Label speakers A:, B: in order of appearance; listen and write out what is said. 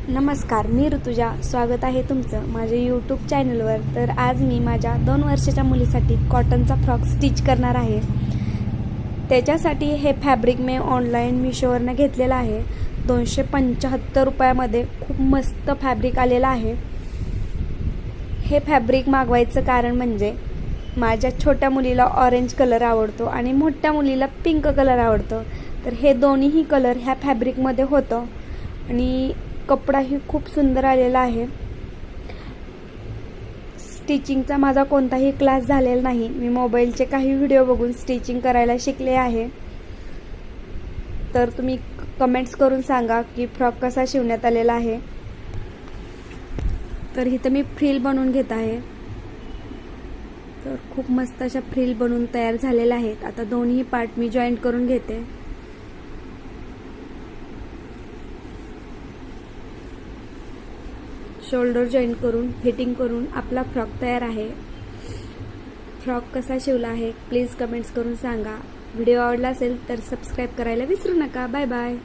A: नमस्कार, मी ऋतुजा. स्वागत आहे तुमचं माझ्या यूट्यूब चॅनलवर. तर आज मी माझ्या 2 वर्षाच्या मुलीसाठी कॉटनचा फ्रॉक स्टिच करणार आहे. त्याच्यासाठी हे फॅब्रिक मी ऑनलाईन मिशोवरनं घेतलेलं आहे. 275 रुपयामध्ये खूप मस्त फॅब्रिक आलेलं आहे. हे फॅब्रिक मागवायचं कारण म्हणजे माझ्या छोट्या मुलीला ऑरेंज कलर आवडतो आणि मोठ्या मुलीला पिंक कलर आवडतो. तर हे दोन्हीही कलर ह्या फॅब्रिकमध्ये होतं आणि कपडाही खूप सुंदर आलेला आहे. स्टिचिंगचा माझा कोणताही क्लास झालेला नाही. मी मोबाईलचे काही व्हिडिओ बघून स्टिचिंग करायला शिकले आहे. तर तुम्ही कमेंट्स करून सांगा की फ्रॉक कसा शिवण्यात आलेला आहे. तर इथं मी फ्रिल बनवून घेत आहे. तर खूप मस्त अशा फ्रिल बनवून तयार झालेल्या आहेत. आता दोन्ही पार्ट मी जॉईंट करून घेते. शोल्डर जॉईंट करून फिटिंग करून आपला फ्रॉक तयार आहे. फ्रॉक कसा शिवला आहे प्लीज कमेंट्स करून सांगा. व्हिडिओ आवडला असेल तर सबस्क्राईब करायला विसरू नका. Bye bye.